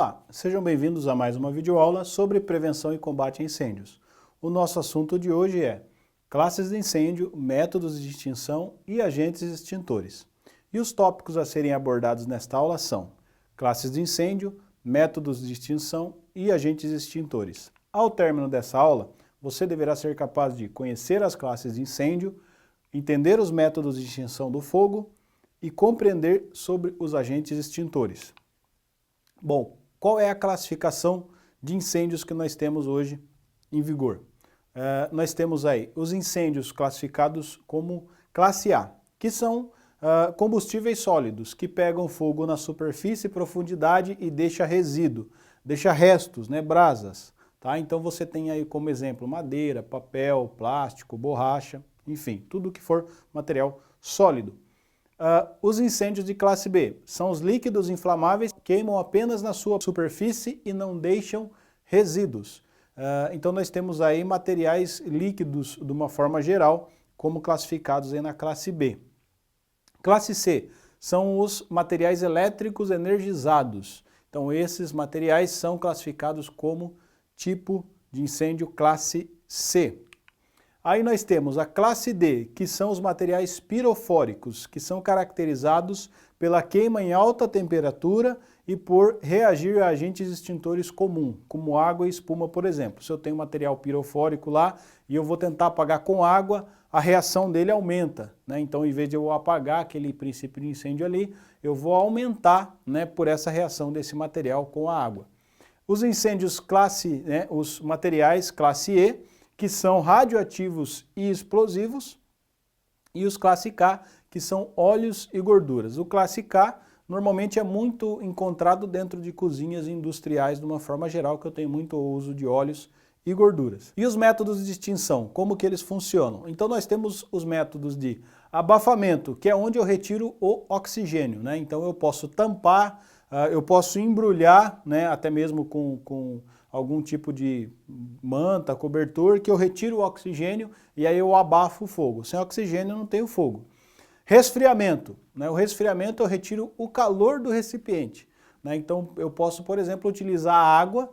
Olá, sejam bem-vindos a mais uma videoaula sobre prevenção e combate a incêndios. O nosso assunto de hoje é classes de incêndio, métodos de extinção e agentes extintores. E os tópicos a serem abordados nesta aula são classes de incêndio, métodos de extinção e agentes extintores. Ao término dessa aula, você deverá ser capaz de conhecer as classes de incêndio, entender os métodos de extinção do fogo e compreender sobre os agentes extintores. Bom, qual é a classificação de incêndios que nós temos hoje em vigor? Nós temos aí os incêndios classificados como classe A, que são combustíveis sólidos, que pegam fogo na superfície e profundidade e deixa resíduo, deixa restos, né, brasas. Tá? Então você tem aí como exemplo madeira, papel, plástico, borracha, enfim, tudo que for material sólido. Os incêndios de classe B são os líquidos inflamáveis que queimam apenas na sua superfície e não deixam resíduos. Então nós temos aí materiais líquidos de uma forma geral, como classificados aí na classe B. Classe C são os materiais elétricos energizados. Então esses materiais são classificados como tipo de incêndio classe C. Aí nós temos a classe D, que são os materiais pirofóricos, que são caracterizados pela queima em alta temperatura e por reagir a agentes extintores comuns, como água e espuma, por exemplo. Se eu tenho material pirofórico lá e eu vou tentar apagar com água, a reação dele aumenta, né? Então, em vez de eu apagar aquele princípio de incêndio ali, eu vou aumentar, né, por essa reação desse material com a água. Os incêndios os materiais classe E, que são radioativos e explosivos, e os classe K, que são óleos e gorduras. O classe K normalmente é muito encontrado dentro de cozinhas industriais de uma forma geral, que eu tenho muito uso de óleos e gorduras. E os métodos de extinção, como que eles funcionam? Então nós temos os métodos de abafamento, que é onde eu retiro o oxigênio, né? Então eu posso tampar, eu posso embrulhar, né, até mesmo com algum tipo de manta, cobertor, que eu retiro o oxigênio e aí eu abafo o fogo. Sem oxigênio eu não tenho fogo. Resfriamento, né? O resfriamento eu retiro o calor do recipiente, né? Então eu posso, por exemplo, utilizar a água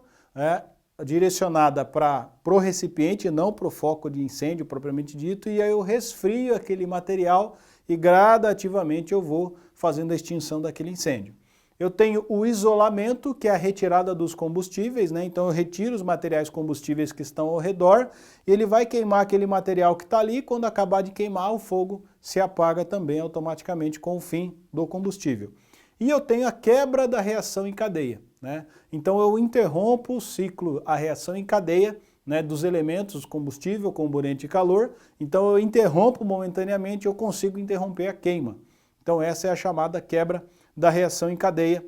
direcionada para o recipiente, não para o foco de incêndio propriamente dito, e aí eu resfrio aquele material e gradativamente eu vou fazendo a extinção daquele incêndio. Eu tenho o isolamento, que é a retirada dos combustíveis, né? Então eu retiro os materiais combustíveis que estão ao redor, e ele vai queimar aquele material que está ali, quando acabar de queimar, o fogo se apaga também automaticamente com o fim do combustível. E eu tenho a quebra da reação em cadeia, né? Então eu interrompo o ciclo, a reação em cadeia, né, dos elementos combustível, comburente e calor, então eu interrompo momentaneamente, eu consigo interromper a queima. Então essa é a chamada quebra da reação em cadeia,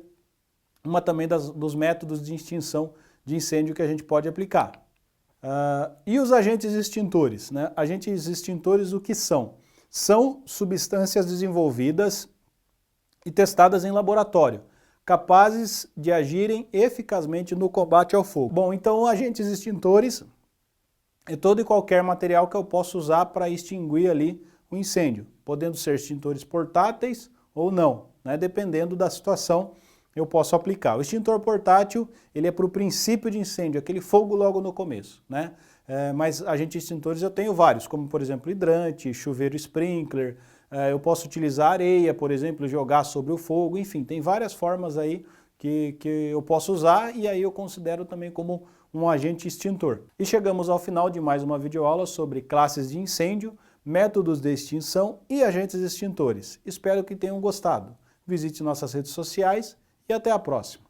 uma também dos métodos de extinção de incêndio que a gente pode aplicar. E os agentes extintores, né? Agentes extintores o que são? São substâncias desenvolvidas e testadas em laboratório, capazes de agirem eficazmente no combate ao fogo. Bom, então agentes extintores é todo e qualquer material que eu possa usar para extinguir ali o incêndio, podendo ser extintores portáteis ou não, né? Dependendo da situação eu posso aplicar. O extintor portátil, ele é para o princípio de incêndio, aquele fogo logo no começo, né? Mas agentes extintores eu tenho vários, como por exemplo hidrante, chuveiro sprinkler, eu posso utilizar areia, por exemplo, jogar sobre o fogo, enfim, tem várias formas aí que eu posso usar e aí eu considero também como um agente extintor. E chegamos ao final de mais uma videoaula sobre classes de incêndio, métodos de extinção e agentes extintores. Espero que tenham gostado. Visite nossas redes sociais e até a próxima.